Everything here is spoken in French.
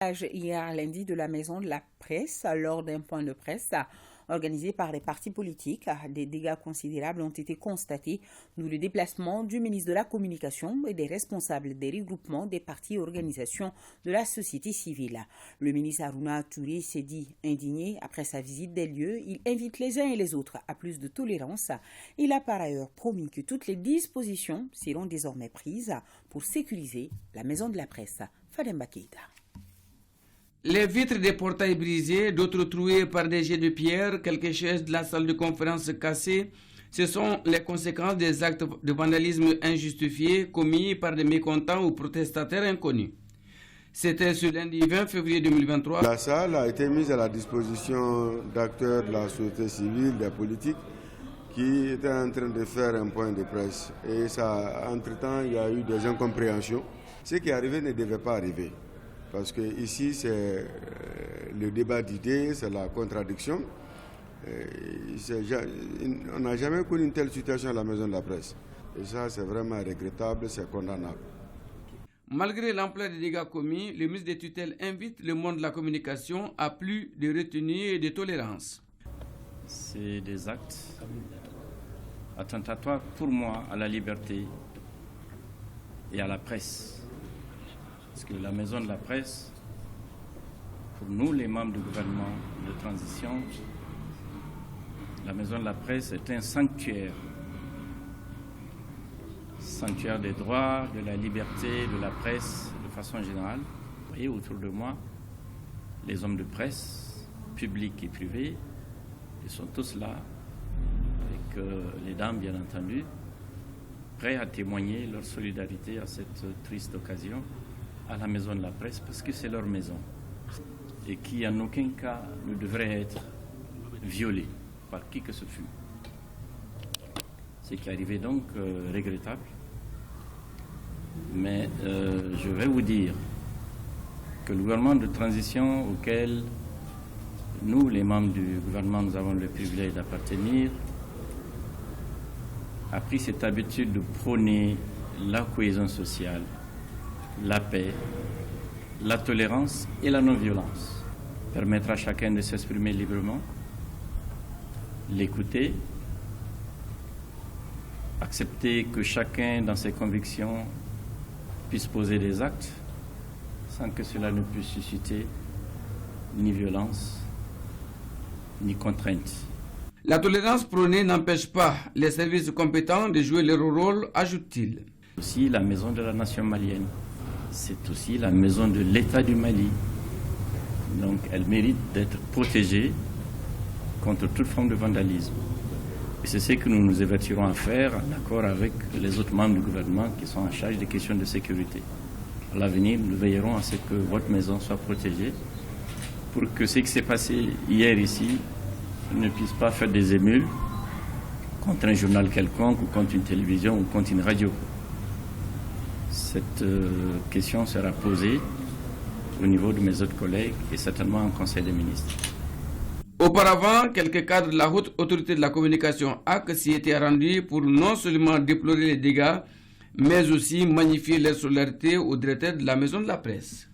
Hier lundi de la Maison de la Presse, lors d'un point de presse organisé par les partis politiques, des dégâts considérables ont été constatés, d'où le déplacement du ministre de la Communication et des responsables des regroupements des partis et organisations de la société civile. Le ministre Aruna Touré s'est dit indigné après sa visite des lieux. Il invite les uns et les autres à plus de tolérance. Il a par ailleurs promis que toutes les dispositions seront désormais prises pour sécuriser la Maison de la Presse. Fademba Keita. Les vitres des portails brisées, d'autres trouées par des jets de pierre, quelques chaises de la salle de conférence cassées, ce sont les conséquences des actes de vandalisme injustifiés commis par des mécontents ou protestataires inconnus. C'était ce lundi 20 février 2023. La salle a été mise à la disposition d'acteurs de la société civile, des politiques, qui étaient en train de faire un point de presse. Et ça, entre-temps, il y a eu des incompréhensions. Ce qui est arrivé ne devait pas arriver. Parce que ici, c'est le débat d'idées, c'est la contradiction. On n'a jamais connu une telle situation à la Maison de la Presse. Et ça, c'est vraiment regrettable, c'est condamnable. Malgré l'ampleur des dégâts commis, le ministre des tutelles invite le monde de la communication à plus de retenue et de tolérance. C'est des actes attentatoires pour moi à la liberté et à la presse. Parce que la Maison de la Presse, pour nous les membres du gouvernement de transition, la Maison de la Presse est un sanctuaire. Sanctuaire des droits, de la liberté, de la presse de façon générale. Vous voyez autour de moi, les hommes de presse, publics et privés, ils sont tous là, avec les dames bien entendu, prêts à témoigner leur solidarité à cette triste occasion à la Maison de la Presse, parce que c'est leur maison et qui en aucun cas ne devrait être violée par qui que ce fût. Ce qui est arrivé donc regrettable, mais je vais vous dire que le gouvernement de transition auquel nous, les membres du gouvernement, nous avons le privilège d'appartenir, a pris cette habitude de prôner la cohésion sociale, la paix, la tolérance et la non-violence. Permettre à chacun de s'exprimer librement, l'écouter, accepter que chacun, dans ses convictions, puisse poser des actes sans que cela ne puisse susciter ni violence, ni contrainte. La tolérance prônée n'empêche pas les services compétents de jouer leur rôle, ajoute-t-il. Aussi la maison de la nation malienne. C'est aussi la maison de l'État du Mali. Donc elle mérite d'être protégée contre toute forme de vandalisme. Et c'est ce que nous nous évertirons à faire en accord avec les autres membres du gouvernement qui sont en charge des questions de sécurité. À l'avenir, nous veillerons à ce que votre maison soit protégée pour que ce qui s'est passé hier ici ne puisse pas faire des émules contre un journal quelconque ou contre une télévision ou contre une radio. Cette question sera posée au niveau de mes autres collègues et certainement en Conseil des ministres. Auparavant, quelques cadres de la haute autorité de la communication AC s'y étaient rendus pour non seulement déplorer les dégâts, mais aussi magnifier leur solidarité au directeur de la Maison de la Presse.